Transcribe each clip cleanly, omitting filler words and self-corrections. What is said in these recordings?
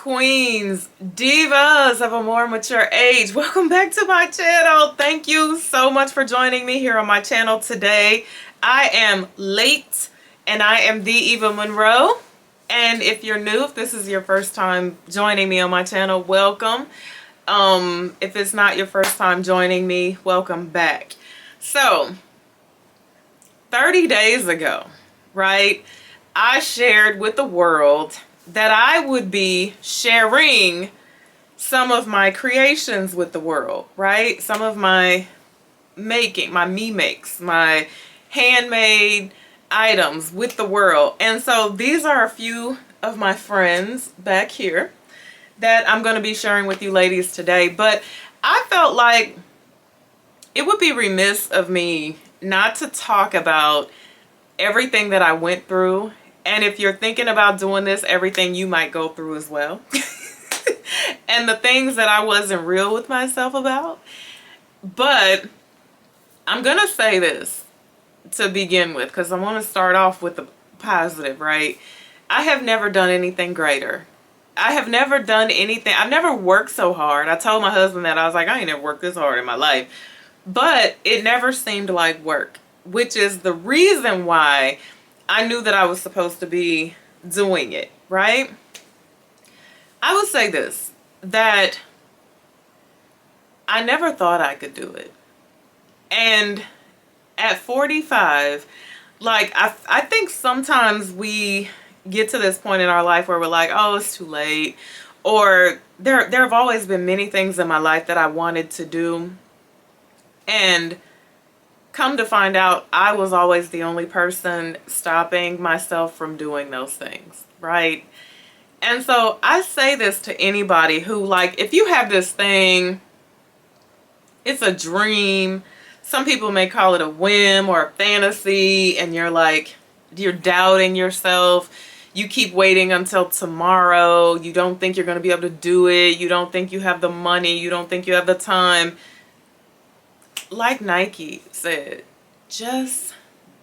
queens, divas of a more mature age. Welcome back to my channel. Thank you so much for joining me here on my channel today. I am late and I am the Eva Monroe. And if you're new, if this is your first time joining me on my channel, welcome. If it's not your first time joining me, welcome back. So 30 days ago, right, I shared with the world that I would be sharing some of my creations with the world, right? Some of my making, my me makes, my handmade items with the world. And so these are a few of my friends back here that I'm going to be sharing with you ladies today. But I felt like it would be remiss of me not to talk about everything that I went through. And if you're thinking about doing this, everything you might go through as well. And the things that I wasn't real with myself about. But I'm going to say this to begin with, because I want to start off with the positive, right? I have never done anything greater. I have never done anything. I've never worked so hard. I told my husband that. I was like, I ain't never worked this hard in my life. But it never seemed like work, which is the reason why I knew that I was supposed to be doing it, right? I would say this, that I never thought I could do it. And at 45, like, I think sometimes we get to this point in our life where we're like, oh, it's too late. Or there have always been many things in my life that I wanted to do. And come to find out, I was always the only person stopping myself from doing those things, right? And so I say this to anybody who, like, if you have this thing, it's a dream. Some people may call it a whim or a fantasy, and you're like, you're doubting yourself. You keep waiting until tomorrow. You don't think you're going to be able to do it. You don't think you have the money. You don't think you have the time. Like Nike said, just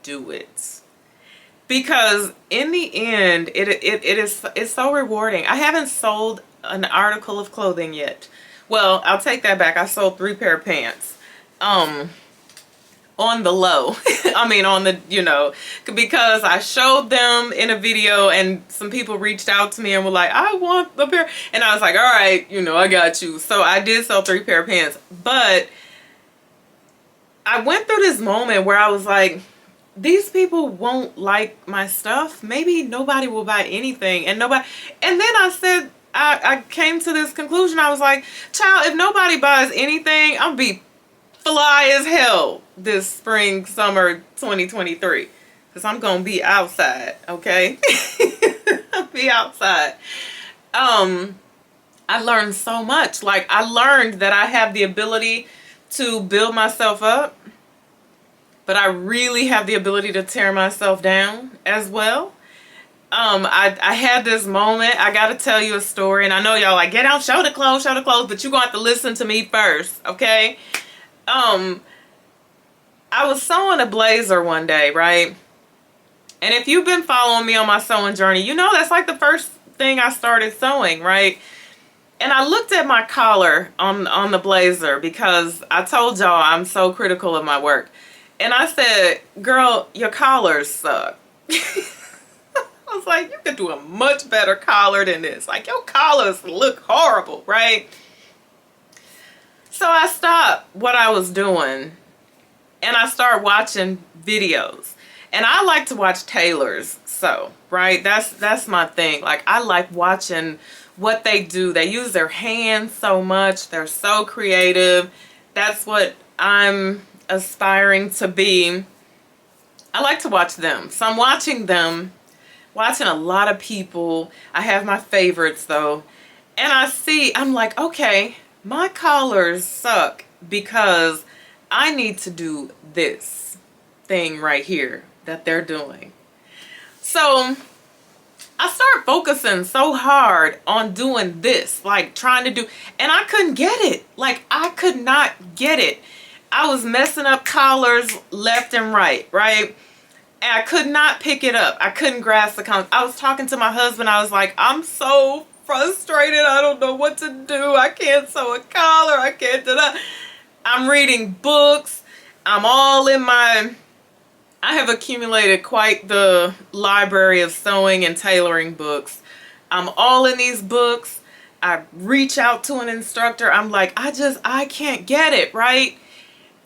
do it. Because in the end, it's so rewarding. I haven't sold an article of clothing yet. Well, I'll take that back. I sold 3 pair of pants. On the low. I mean, on the, because I showed them in a video and some people reached out to me and were like, I want the pair. And I was like, all right, I got you. So I did sell 3 pair of pants. But I went through this moment where I was like, these people won't like my stuff. Maybe nobody will buy anything. And then I said, I came to this conclusion. I was like, child, if nobody buys anything, I'll be fly as hell this spring, summer 2023. Because I'm going to be outside, okay? I'll be outside. I learned so much. Like, I learned that I have the ability to build myself up, but I really have the ability to tear myself down as well. I had this moment. I gotta tell you a story, and I know y'all like, get out, show the clothes, but you're gonna have to listen to me first, okay? I was sewing a blazer one day, right? And if you've been following me on my sewing journey, that's like the first thing I started sewing, right? And I looked at my collar on the blazer, because I told y'all I'm so critical of my work. And I said, girl, your collars suck. I was like, you could do a much better collar than this. Like, your collars look horrible, right? So I stopped what I was doing and I started watching videos. And I like to watch tailors sew, right? That's my thing. Like, I like watching what they do. They use their hands so much. They're so creative. That's what I'm aspiring to be. I like to watch them. So I'm watching them, watching a lot of people. I have my favorites though. And I'm like, okay, my collars suck because I need to do this thing right here that they're doing. So I started focusing so hard on doing this, like trying to do, and I couldn't get it. Like, I could not get it. I was messing up collars left and right? And I could not pick it up. I couldn't grasp the concept. I was talking to my husband. I was like, I'm so frustrated. I don't know what to do. I can't sew a collar. I can't do that. I'm reading books. I'm all in my... I have accumulated quite the library of sewing and tailoring books. I'm all in these books. I reach out to an instructor. I'm like, I can't get it, right?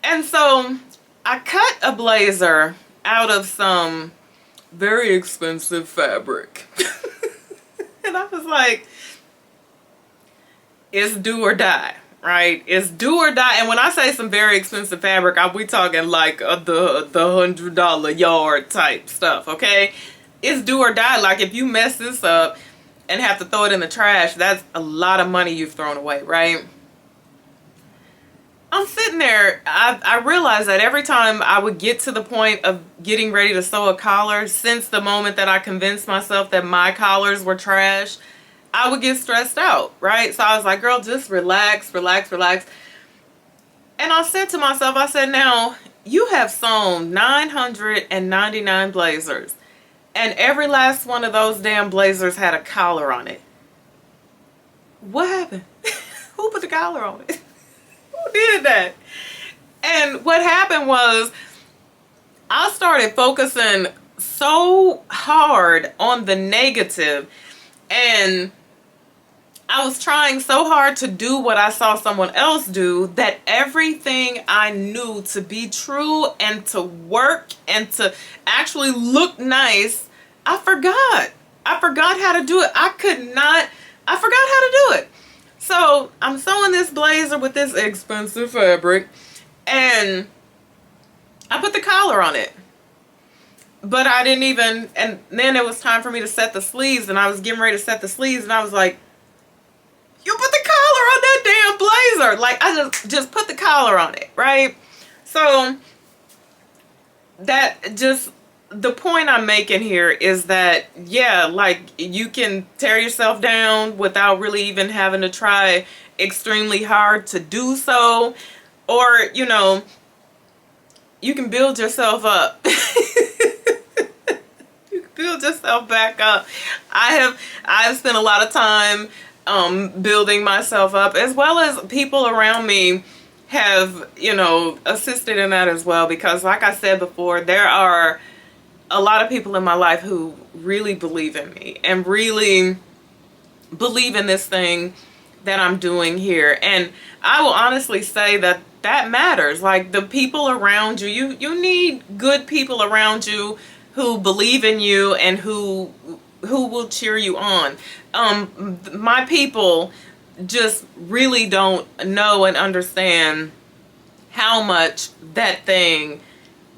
And so I cut a blazer out of some very expensive fabric. And I was like, it's do or die, right? It's do or die. And when I say some very expensive fabric, we talking like the $100 yard type stuff, okay? It's do or die. Like if you mess this up and have to throw it in the trash, that's a lot of money you've thrown away, right? I'm sitting there, I realized that every time I would get to the point of getting ready to sew a collar, since the moment that I convinced myself that my collars were trash, I would get stressed out, right? So I was like, girl, just relax, relax, relax. And I said to myself, I said, now, you have sewn 999 blazers, and every last one of those damn blazers had a collar on it. What happened? Who put the collar on it? Who did that? And what happened was I started focusing so hard on the negative, and I was trying so hard to do what I saw someone else do, that everything I knew to be true and to work and to actually look nice, I forgot. I forgot how to do it. I forgot how to do it. So I'm sewing this blazer with this expensive fabric, and I put the collar on it. But I didn't even, and then it was time for me to set the sleeves, and I was getting ready to set the sleeves, and I was like, you put the collar on that damn blazer. Like, I just put the collar on it, right? So that just, the point I'm making here is that, yeah, like, you can tear yourself down without really even having to try extremely hard to do so. Or, you know, you can build yourself up. You can build yourself back up. I've spent a lot of time building myself up, as well as people around me have, you know, assisted in that as well. Because like I said before, there are a lot of people in my life who really believe in me and really believe in this thing that I'm doing here. And I will honestly say that that matters. Like, the people around you, you need good people around you who believe in you and who will cheer you on. My people just really don't know and understand how much that thing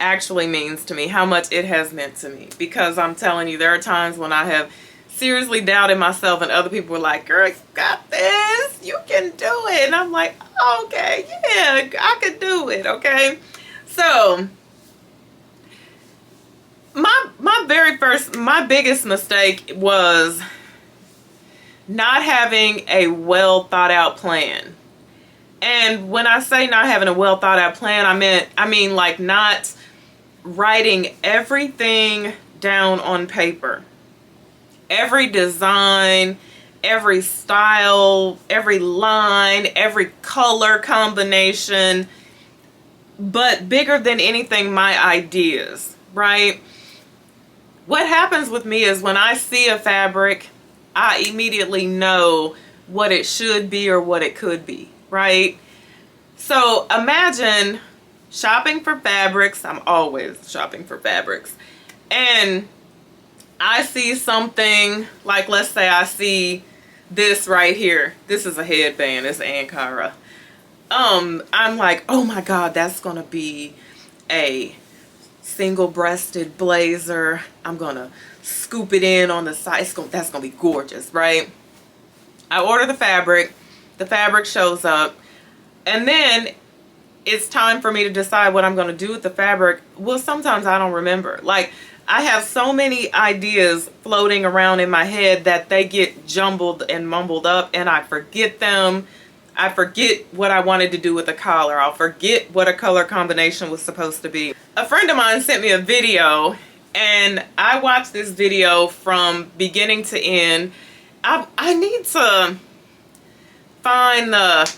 actually means to me, how much it has meant to me. Because I'm telling you, there are times when I have seriously doubted myself, and other people were like, girl, you got this, you can do it. And I'm like, okay, yeah, I could do it, okay? So my biggest mistake was not having a well thought out plan. And when I say not having a well thought out plan, I mean like not writing everything down on paper. Every design, every style, every line, every color combination, but bigger than anything, my ideas, right? What happens with me is when I see a fabric, I immediately know what it should be or what it could be, right? So imagine shopping for fabrics. I'm always shopping for fabrics. And I see something, like, let's say I see this right here. This is a headband. It's Ankara. I'm like, oh my God, that's going to be a single-breasted blazer. I'm going to scoop it in on the side. That's going to be gorgeous, right? I order the fabric shows up, and then it's time for me to decide what I'm going to do with the fabric. Well, sometimes I don't remember. Like, I have so many ideas floating around in my head that they get jumbled and mumbled up, and I forget them. I forget what I wanted to do with the collar. I'll forget what a color combination was supposed to be. A friend of mine sent me a video, and I watched this video from beginning to end, I need to find the,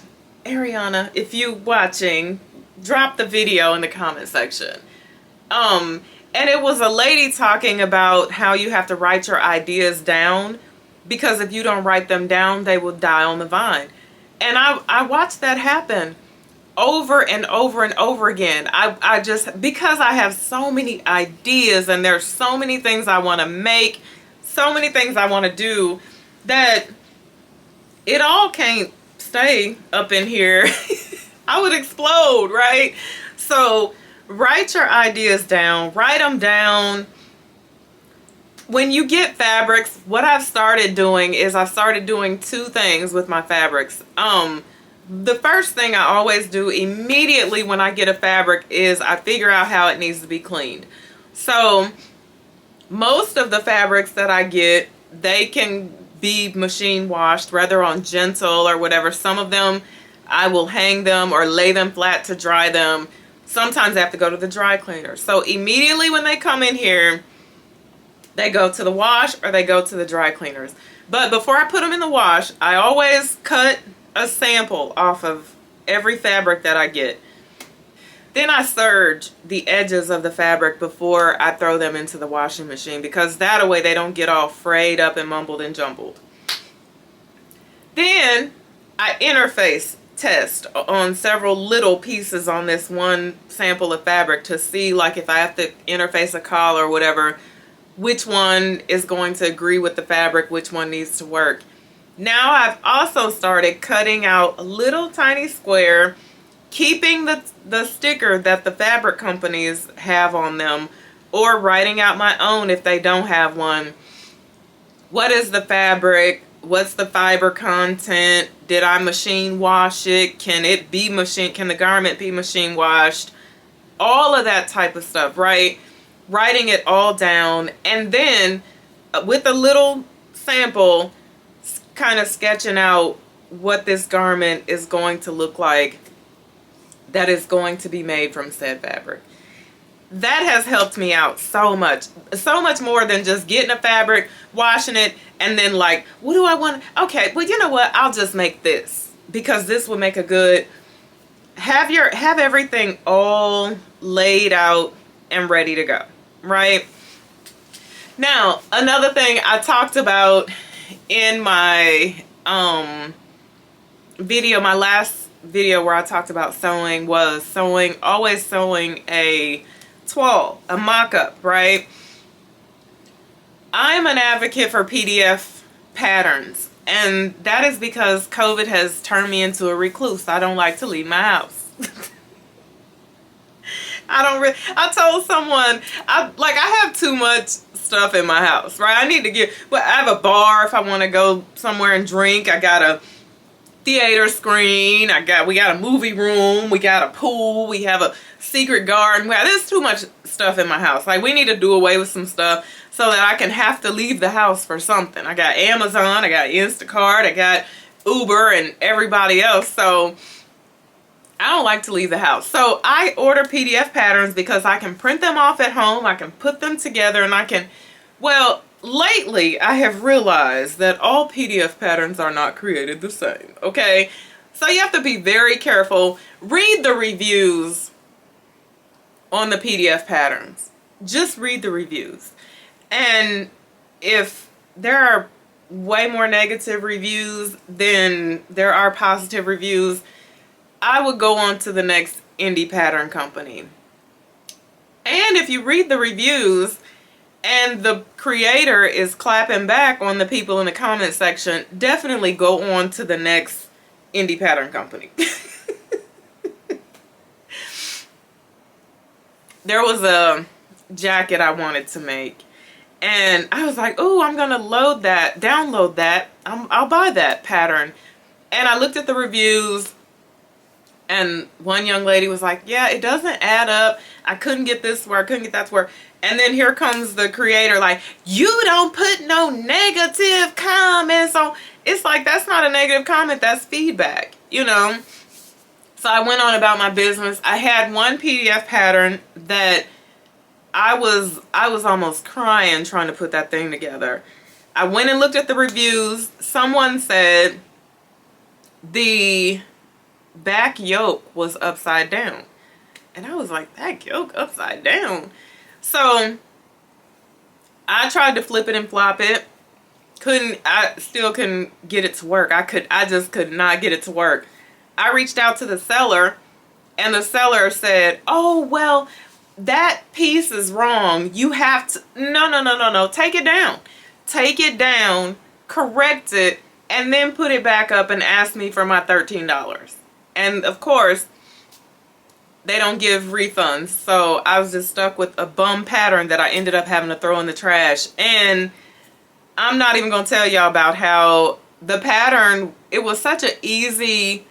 Ariana, if you watching, drop the video in the comment section. And it was a lady talking about how you have to write your ideas down, because if you don't write them down, they will die on the vine. And I watched that happen over and over and over again. I just, because I have so many ideas and there's so many things I want to make, so many things I want to do, that it all can't stay up in here. I would explode, right? So write your ideas down, write them down. When you get fabrics, what I've started doing is I've started doing two things with my fabrics. The first thing I always do immediately when I get a fabric is I figure out how it needs to be cleaned. So most of the fabrics that I get, they can be machine washed, whether on gentle or whatever. Some of them I will hang them or lay them flat to dry them. Sometimes I have to go to the dry cleaner. So immediately when they come in here, they go to the wash or they go to the dry cleaners. But before I put them in the wash, I always cut a sample off of every fabric that I get. Then I serge the edges of the fabric before I throw them into the washing machine, because that way they don't get all frayed up and mumbled and jumbled. Then I interface test on several little pieces on this one sample of fabric to see, like, if I have to interface a collar or whatever, which one is going to agree with the fabric, which one needs to work. Now I've also started cutting out a little tiny square, keeping the sticker that the fabric companies have on them, or writing out my own if they don't have one. What is the fabric? What's the fiber content? Did I machine wash it? Can the garment be machine washed? All of that type of stuff, right? Writing it all down, and then with a little sample, kind of sketching out what this garment is going to look like that is going to be made from said fabric. That has helped me out so much more than just getting a fabric, washing it, and then like, what do I want? Okay, well, you know what? I'll just make this because this will make a good. Have everything all laid out and ready to go, right? Now, another thing I talked about in my video, my last video where I talked about sewing, was always sewing a toile, a mock-up, right? I'm an advocate for PDF patterns, and that is because COVID has turned me into a recluse. I don't like to leave my house. I told someone, I have too much stuff in my house, right? I have a bar if I want to go somewhere and drink. I got a theater screen. We got a movie room. We got a pool. We have a secret garden. There's too much stuff in my house. Like, we need to do away with some stuff so that I can have to leave the house for something. I got Amazon. I got Instacart. I got Uber and everybody else. So I don't like to leave the house. So I order PDF patterns because I can print them off at home. I can put them together, and lately I have realized that all PDF patterns are not created the same, okay? So you have to be very careful. Read the reviews on the PDF patterns. Just read the reviews. And if there are way more negative reviews than there are positive reviews, I would go on to the next indie pattern company. And if you read the reviews and the creator is clapping back on the people in the comment section, definitely go on to the next indie pattern company. There was a jacket I wanted to make, and I was like, oh, I'm gonna download that, I'll buy that pattern. And I looked at the reviews, and one young lady was like, yeah, it doesn't add up. I couldn't get this to work, couldn't get that to work. And then here comes the creator like, you don't put no negative comments on. It's like, that's not a negative comment, that's feedback, you know? So I went on about my business. I had one PDF pattern that I was almost crying trying to put that thing together. I went and looked at the reviews. Someone said the back yoke was upside down. And I was like, back yoke upside down? So I tried to flip it and flop it. I still couldn't get it to work. I just could not get it to work. I reached out to the seller, and the seller said, oh, well, that piece is wrong. You have to, no. Take it down. Take it down, correct it, and then put it back up and ask me for my $13. And of course, they don't give refunds. So I was just stuck with a bum pattern that I ended up having to throw in the trash. And I'm not even going to tell y'all about how the pattern, it was such an easy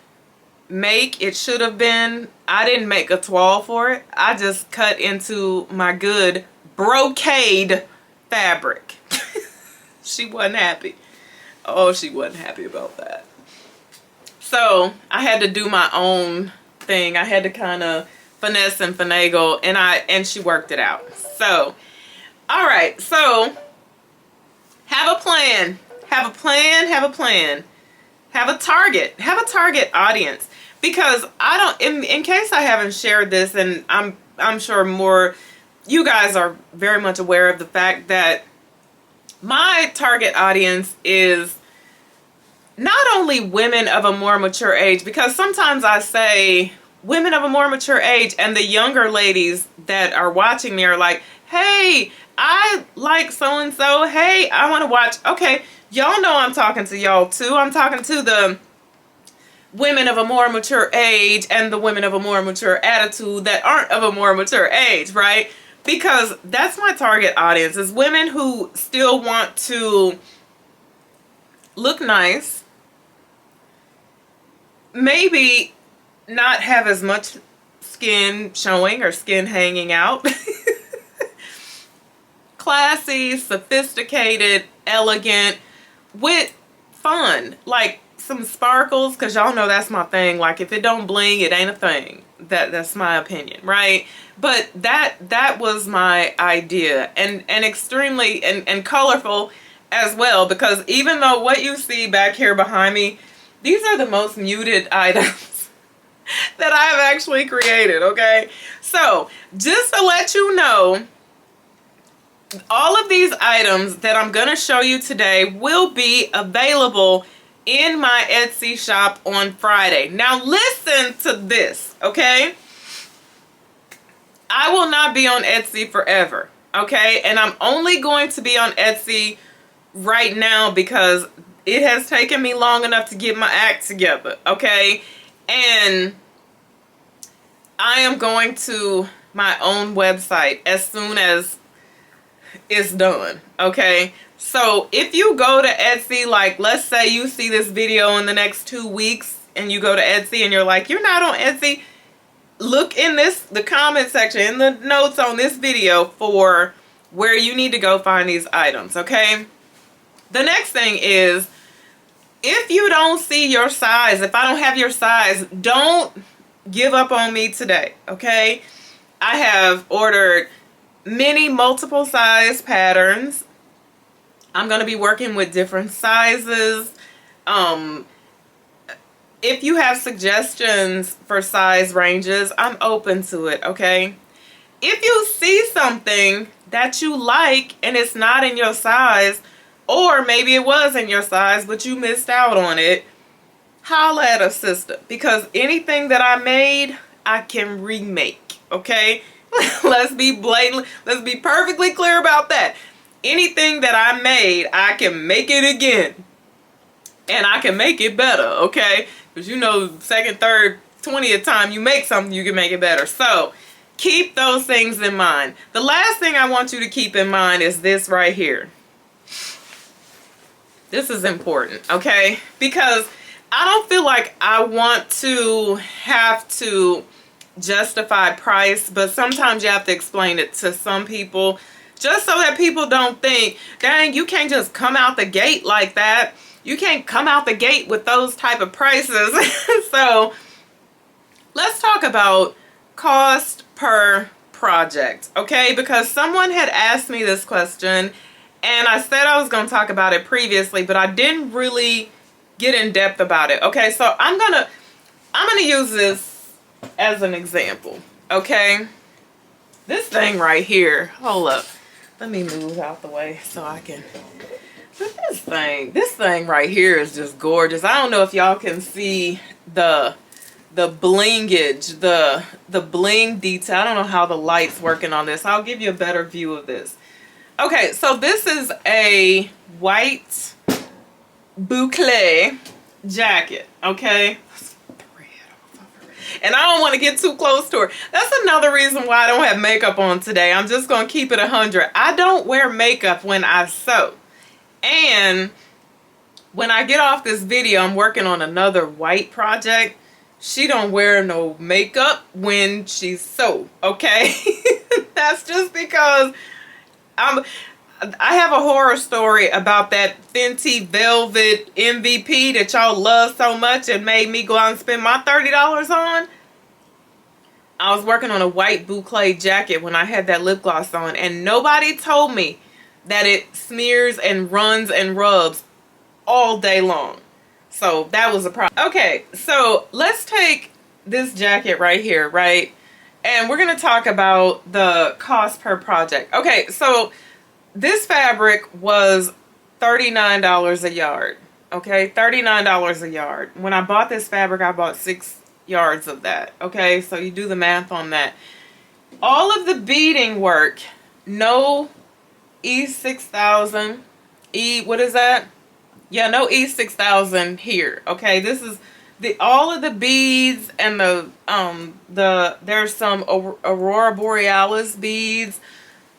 make. It should have been. I didn't make a toile for it. I just cut into my good brocade fabric. She wasn't happy. Oh, she wasn't happy about that. So I had to do my own thing. I had to kind of finesse and finagle, and she worked it out. So, all right. So have a plan. Have a plan. Have a plan. Have a target. Have a target audience. Because I don't, in case I haven't shared this, and I'm sure more, you guys are very much aware of the fact that my target audience is not only women of a more mature age, because sometimes I say women of a more mature age, and the younger ladies that are watching me are like, hey, I like so-and-so. Hey, I want to watch. Okay, y'all know I'm talking to y'all too. I'm talking to the women of a more mature age and the women of a more mature attitude that aren't of a more mature age, right? Because that's my target audience, is women who still want to look nice, maybe not have as much skin showing or skin hanging out, classy, sophisticated, elegant, with fun, like some sparkles, because y'all know that's my thing. Like, if it don't bling, it ain't a thing. That's my opinion, right? But that was my idea, and extremely and colorful as well, because even though what you see back here behind me, these are the most muted items that I have actually created, okay? So just to let you know, all of these items that I'm going to show you today will be available in my Etsy shop on Friday. Now listen to this, okay? I will not be on Etsy forever, okay? And I'm only going to be on Etsy right now because it has taken me long enough to get my act together, okay? And I am going to my own website as soon as it's done, okay? So if you go to Etsy, like let's say you see this video in the next 2 weeks and you go to Etsy and you're like, you're not on Etsy, look in the comment section, in the notes on this video for where you need to go find these items, okay? The next thing is, if you don't see your size, if I don't have your size, don't give up on me today, okay? I have ordered many multiple size patterns. I'm going to be working with different sizes. If you have suggestions for size ranges, I'm open to it, okay? If you see something that you like and it's not in your size, or maybe it was in your size but you missed out on it, holla at a sister, because anything that I made, I can remake, okay? Let's be perfectly clear about that. Anything that I made, I can make it again. And I can make it better, okay? Because you know, second, third, 20th time you make something, you can make it better. So keep those things in mind. The last thing I want you to keep in mind is this right here. This is important, okay? Because I don't feel like I want to have to justify price, but sometimes you have to explain it to some people just so that people don't think, dang, you can't just come out the gate like that. You can't come out the gate with those type of prices. So let's talk about cost per project, okay? Because someone had asked me this question, And I said I was going to talk about it previously, but I didn't really get in depth about it. Okay, so I'm gonna use this as an example. Okay, this thing right here. Hold up, let me move out the way so I can. But this thing right here is just gorgeous. I don't know if y'all can see the blingage, the bling detail. I don't know how the light's working on this. I'll give you a better view of this. Okay, so this is a white boucle jacket, okay? And I don't want to get too close to her. That's another reason why I don't have makeup on today. I'm just going to keep it 100. I don't wear makeup when I sew. And when I get off this video, I'm working on another white project. She don't wear no makeup when she's sew, okay? That's just because I have a horror story about that Fenty Velvet MVP that y'all love so much and made me go out and spend my $30 on. I was working on a white boucle jacket when I had that lip gloss on, and nobody told me that it smears and runs and rubs all day long. So that was a problem. Okay, so let's take this jacket right here, right? And we're going to talk about the cost per project. Okay, so this fabric was $39 a yard. Okay, $39 a yard. When I bought this fabric, I bought 6 yards of that. Okay, so you do the math on that. All of the beading work, no E6000, what is that? Yeah, no E6000 here. Okay, this is all of the beads and there's some Aurora Borealis beads,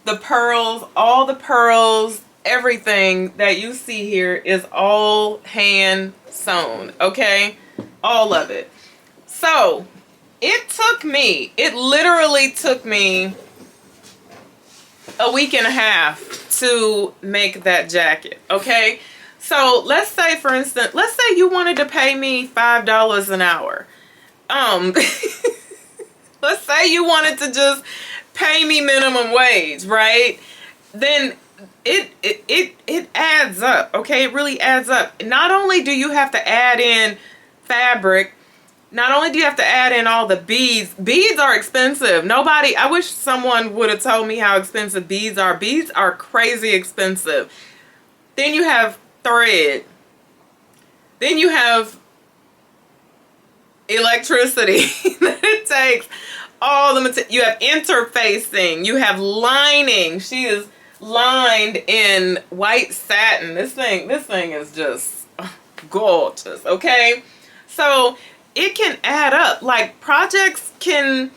the pearls, all the pearls, everything that you see here is all hand sewn, okay? All of it. So, it literally took me a week and a half to make that jacket, okay? So, let's say, for instance, let's say you wanted to pay me $5 an hour. Let's say you wanted to just pay me minimum wage, right? Then it adds up, okay? It really adds up. Not only do you have to add in fabric, not only do you have to add in all the beads. Beads are expensive. I wish someone would have told me how expensive beads are. Beads are crazy expensive. Then you have thread. Then you have electricity that it takes. All the material. You have interfacing. You have lining. She is lined in white satin. This thing is just gorgeous, okay? So it can add up. Like, projects can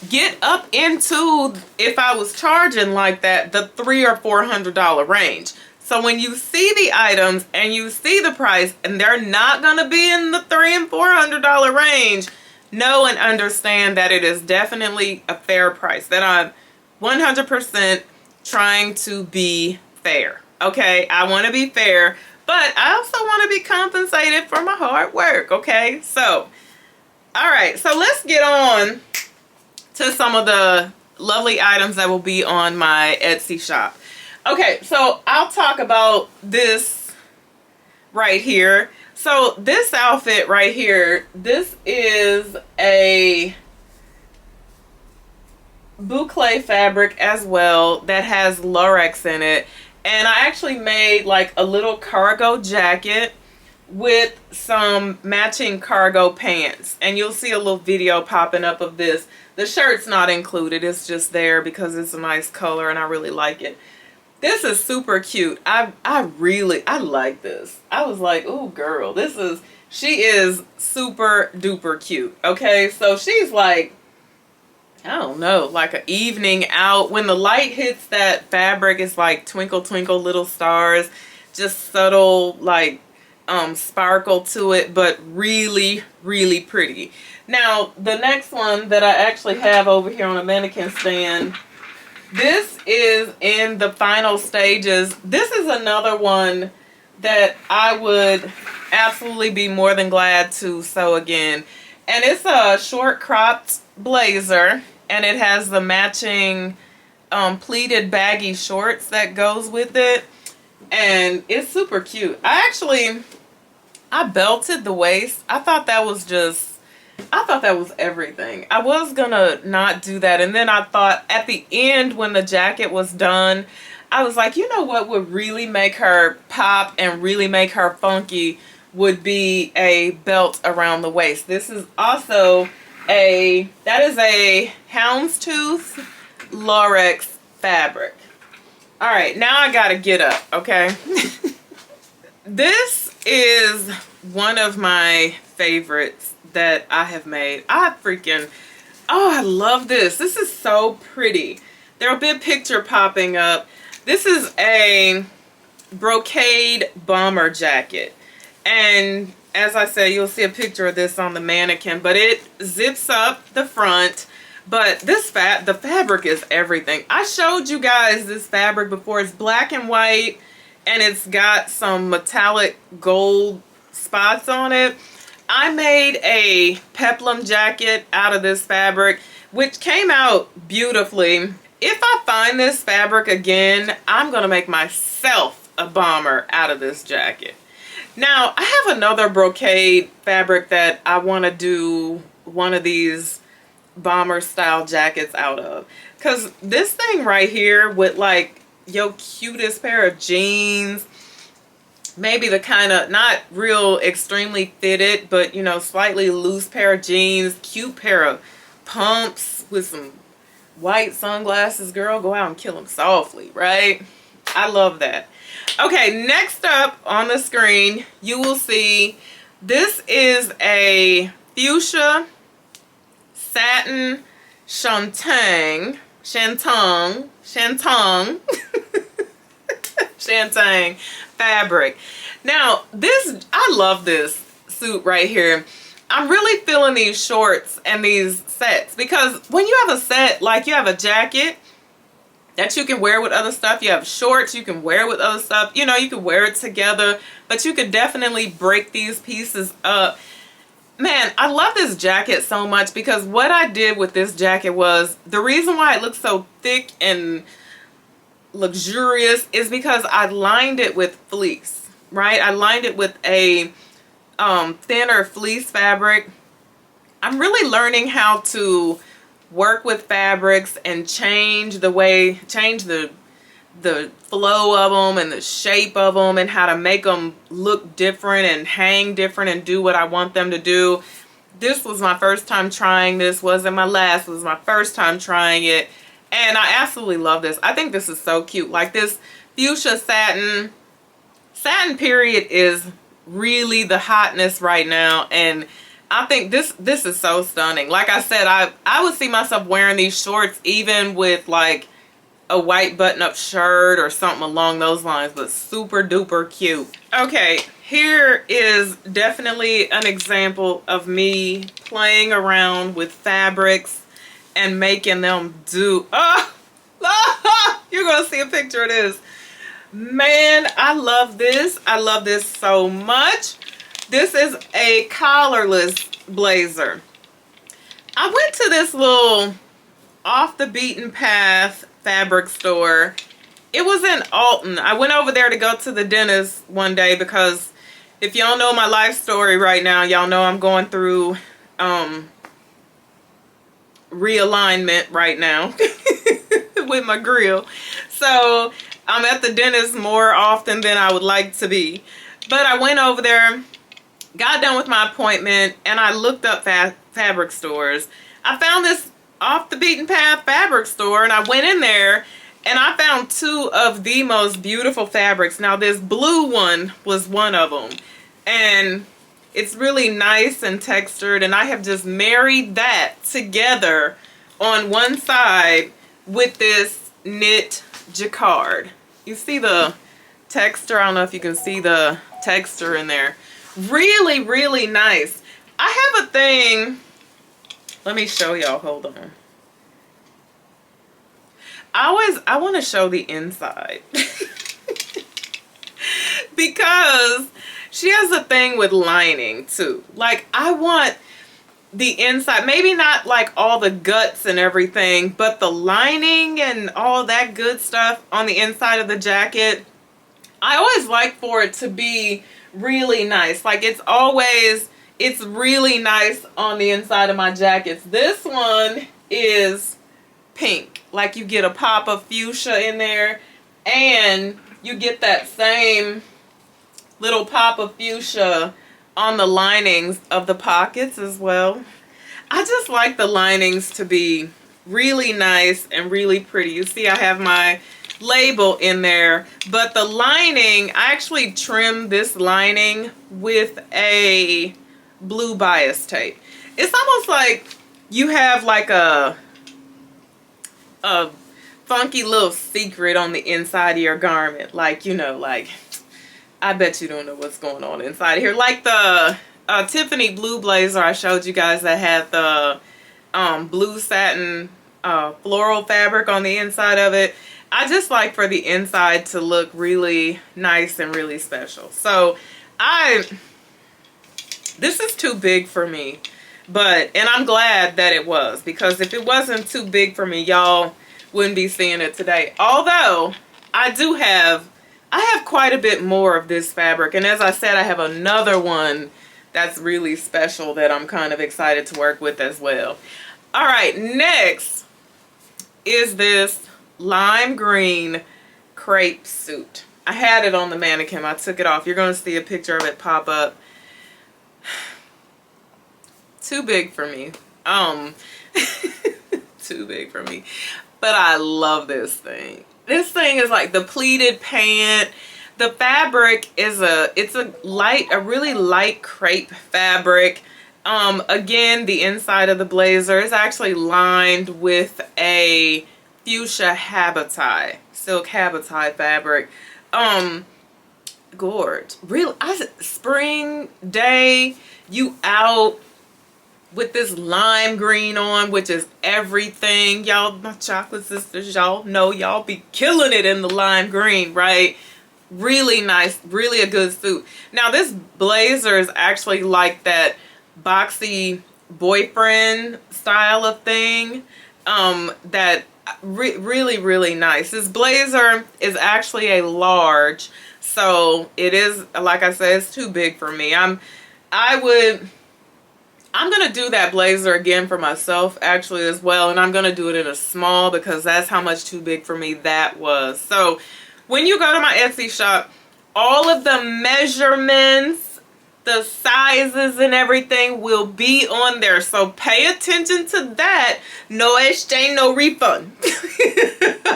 get up into, if I was charging like that, the $300 or $400 range. So when you see the items and you see the price and they're not going to be in the $300 and $400 range, know and understand that it is definitely a fair price. That I'm 100% trying to be fair. Okay, I want to be fair, but I also want to be compensated for my hard work. Okay, so all right, so let's get on to some of the lovely items that will be on my Etsy shop. Okay, so I'll talk about this right here. So this outfit right here, this is a boucle fabric as well that has lurex in it. And I actually made like a little cargo jacket with some matching cargo pants. And you'll see a little video popping up of this. The shirt's not included. It's just there because it's a nice color and I really like it. This is super cute. I like this. I was like, ooh, girl, she is super duper cute. Okay, so she's like, I don't know, like an evening out. When the light hits that fabric, it's like twinkle, twinkle, little stars. Just subtle, like, sparkle to it, but really, really pretty. Now, the next one that I actually have over here on a mannequin stand, this is in the final stages. This is another one that I would absolutely be more than glad to sew again. And it's a short cropped blazer and it has the matching pleated baggy shorts that goes with it. And it's super cute. I belted the waist. I thought that was everything. I was gonna not do that. And then I thought at the end when the jacket was done, I was like, you know what would really make her pop and really make her funky would be a belt around the waist. This is also that is a houndstooth Lurex fabric. All right, now I gotta get up, okay? This is one of my favorites that I have made. I love this. This is so pretty. There'll be a picture popping up. This is a brocade bomber jacket. And as I said, you'll see a picture of this on the mannequin, but it zips up the front. But the fabric is everything. I showed you guys this fabric before. It's black and white, and it's got some metallic gold spots on it. I made a peplum jacket out of this fabric, which came out beautifully. If I find this fabric again, I'm going to make myself a bomber out of this jacket. Now, I have another brocade fabric that I want to do one of these bomber style jackets out of, because this thing right here with like your cutest pair of jeans, maybe the kind of not real extremely fitted but you know slightly loose pair of jeans, cute pair of pumps with some white sunglasses, girl, go out and kill them softly, right? I love that. Okay, next up on the screen you will see this is a fuchsia satin shantung fabric. Now I love this suit right here. I'm really feeling these shorts and these sets, because when you have a set, like you have a jacket that you can wear with other stuff, you have shorts you can wear with other stuff, you know, you can wear it together, but you could definitely break these pieces up. Man, I love this jacket so much, because what I did with this jacket was, the reason why it looks so thick and luxurious is because I lined it with fleece, right? I lined it with a thinner fleece fabric. I'm really learning how to work with fabrics and change the flow of them and the shape of them, and how to make them look different and hang different and do what I want them to do. This was my first time trying this. Wasn't my last. It was my first time trying it, and I absolutely love this. I think this is so cute. Like this fuchsia satin period is really the hotness right now, and I think this is so stunning. Like I said, I would see myself wearing these shorts even with like a white button-up shirt or something along those lines, but super duper cute. Okay, here is definitely an example of me playing around with fabrics and making them do. You're gonna see a picture of this. Man, I love this. I love this so much. This is a collarless blazer. I went to this little off the beaten path fabric store. It was in Alton. I went over there to go to the dentist one day, because if y'all know my life story right now, y'all know I'm going through realignment right now with my grill. So I'm at the dentist more often than I would like to be. But I went over there, got done with my appointment, and I looked up fabric stores. I found this off the beaten path fabric store, and I went in there and I found two of the most beautiful fabrics. Now this blue one was one of them, and it's really nice and textured, and I have just married that together on one side with this knit jacquard. You see the texture? I don't know if you can see the texture in there. Really, really nice. I have a thing. Let me show y'all. Hold on. I want to show the inside. Because she has a thing with lining too. Like I want the inside, maybe not like all the guts and everything, but the lining and all that good stuff on the inside of the jacket, I always like for it to be really nice. Like it's really nice on the inside of my jackets. This one is pink. Like you get a pop of fuchsia in there, and you get that same little pop of fuchsia on the linings of the pockets as well. I just like the linings to be really nice and really pretty. You see I have my label in there, but the lining, I actually trimmed this lining with a blue bias tape. It's almost like you have like a funky little secret on the inside of your garment. Like, you know, like, I bet you don't know what's going on inside of here. Like the Tiffany blue blazer I showed you guys that had the blue satin floral fabric on the inside of it. I just like for the inside to look really nice and really special. So this is too big for me, and I'm glad that it was, because if it wasn't too big for me, y'all wouldn't be seeing it today. Although I have quite a bit more of this fabric, and as I said, I have another one that's really special that I'm kind of excited to work with as well. All right, next is this lime green crepe suit. I had it on the mannequin. I took it off. You're going to see a picture of it pop up. Too big for me. Too big for me. But I love this thing. This thing is like the pleated pant. The fabric is a really light crepe fabric. Again, the inside of the blazer is actually lined with a fuchsia habitai, silk habitai fabric. Gorge. Really, spring day, you out with this lime green on, which is everything. Y'all, my chocolate sisters, y'all know y'all be killing it in the lime green, right? Really nice, really a good suit. Now this blazer is actually like that boxy boyfriend style of thing, that really nice. This blazer is actually a large, so it is, like I said, it's too big for me. I'm gonna do that blazer again for myself actually as well, and I'm gonna do it in a small because that's how much too big for me that was. So when you go to my Etsy shop, all of the measurements, the sizes and everything will be on there. So pay attention to that. No exchange, no refund.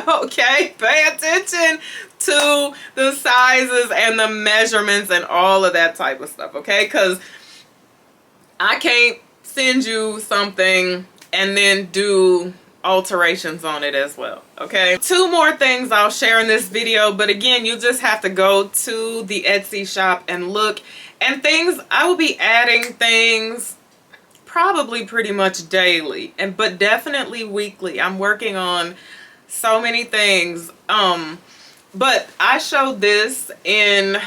Okay? Pay attention to the sizes and the measurements and all of that type of stuff. Okay? Because I can't send you something and then do alterations on it as well. Okay, 2 more things I'll share in this video, but again, you just have to go to the Etsy shop and look. And things, I will be adding things probably pretty much daily, but definitely weekly. I'm working on so many things. But I showed this in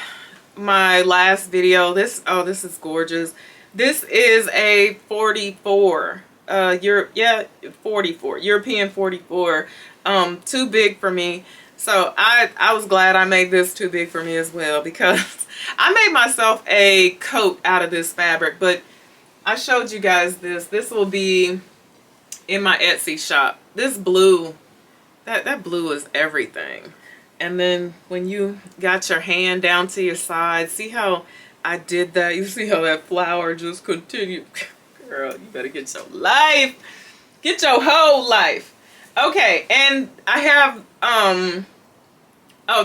my last video. This is gorgeous. This is a 44. 44, European 44. Too big for me. So I was glad I made this too big for me as well, because I made myself a coat out of this fabric, but I showed you guys this. This will be in my Etsy shop. This blue, that blue is everything. And then when you got your hand down to your side, see how I did that? You see how that flower just continued? Girl, you better get your life. Get your whole life. Okay, and I have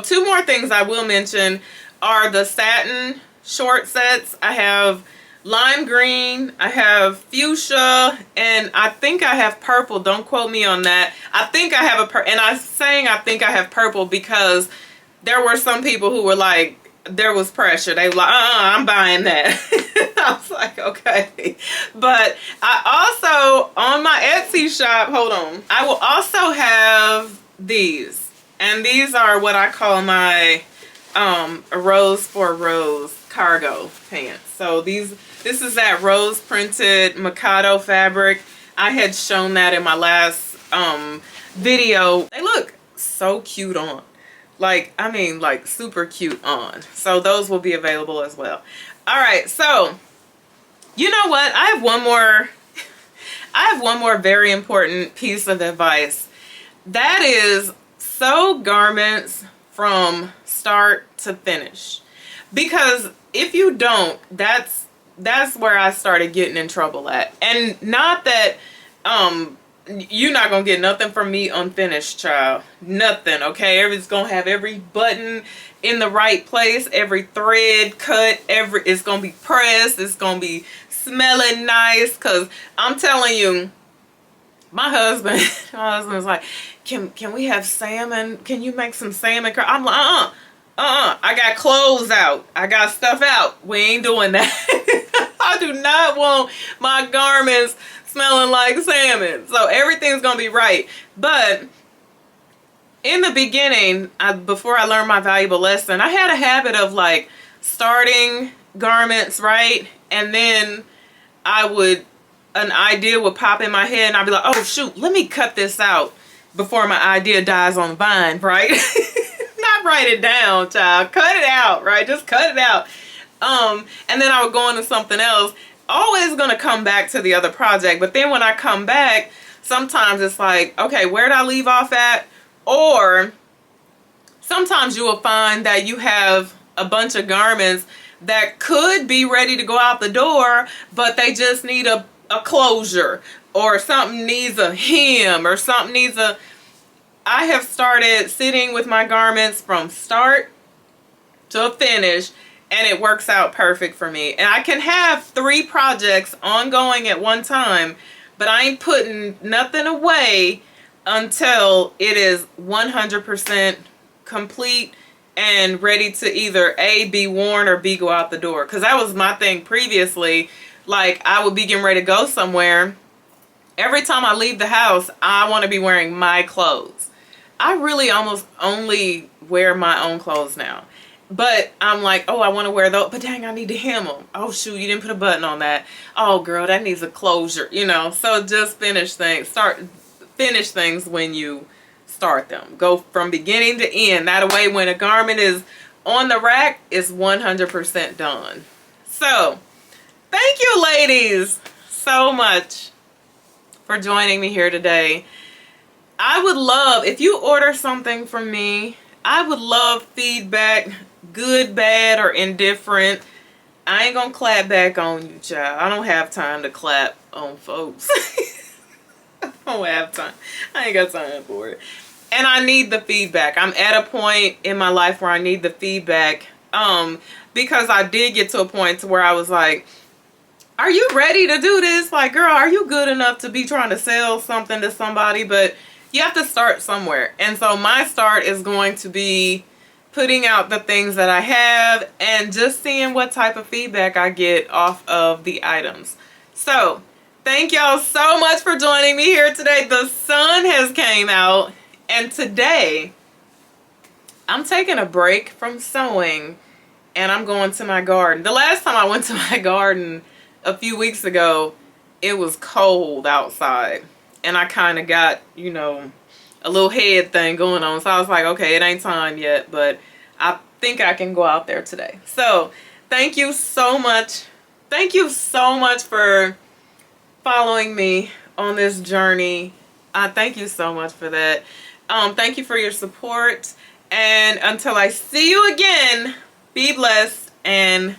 2 more things I will mention are the satin short sets. I have lime green, I have fuchsia, and I think I have purple. Don't quote me on that. I think I have and I'm saying I think I have purple because there were some people who were like, there was pressure. They were like, I'm buying that. I was like, okay. But I also, on my Etsy shop, hold on, I will also have these. And these are what I call my rose for rose cargo pants. So this is that rose printed Mikado fabric. I had shown that in my last video. They look so cute on. Like, I mean, like super cute on. So those will be available as well. All right, so you know what? I have one more very important piece of advice. That is, sew garments from start to finish. Because if you don't, that's where I started getting in trouble at. And not that you're not gonna get nothing from me unfinished, child. Nothing, okay? It's gonna have every button in the right place, every thread cut, it's gonna be pressed, it's gonna be smelling nice. Cause I'm telling you, my husband's like, can we have salmon? Can you make some salmon? I'm like, I got clothes out. I got stuff out. We ain't doing that. I do not want my garments smelling like salmon. So everything's gonna be right. But in the beginning, before I learned my valuable lesson, I had a habit of like starting garments, right? And then an idea would pop in my head and I'd be like, oh shoot, let me cut this out before my idea dies on the vine, right? Not write it down, child. Cut it out, right? Just cut it out. And then I would go into something else. Always gonna come back to the other project, but then when I come back, sometimes it's like, okay, where did I leave off at? Or sometimes you will find that you have a bunch of garments that could be ready to go out the door, but they just need a closure, or something needs a hem, or something needs a... I have started sitting with my garments from start to finish, and it works out perfect for me. And I can have 3 projects ongoing at one time, but I ain't putting nothing away until it is 100% complete and ready to either A, be worn, or B, go out the door. Because that was my thing previously. Like, I would be getting ready to go somewhere. Every time I leave the house, I want to be wearing my clothes. I really almost only wear my own clothes now. But I'm like, oh, I want to wear those, but dang, I need to hem them. Oh shoot, you didn't put a button on that. Oh girl, that needs a closure, you know. So just finish things when you start them. Go from beginning to end. That way when a garment is on the rack, it's 100% done. So thank you ladies so much for joining me here today. I would love, if you order something from me, I would love feedback, good, bad, or indifferent. I ain't gonna clap back on you, child. I don't have time to clap on folks. I don't have time. I ain't got time for it. And I need the feedback. I'm at a point in my life where I need the feedback. Because I did get to a point to where I was like, are you ready to do this? Like, girl, are you good enough to be trying to sell something to somebody? But you have to start somewhere. And so my start is going to be putting out the things that I have and just seeing what type of feedback I get off of the items. So thank y'all so much for joining me here today. The sun has came out, and today I'm taking a break from sewing and I'm going to my garden. The last time I went to my garden a few weeks ago, it was cold outside and I kind of got, you know, a little head thing going on. So I was like, okay, it ain't time yet, but I think I can go out there today. So thank you so much. Thank you so much for following me on this journey. Thank you so much for that. Thank you for your support. And until I see you again, be blessed and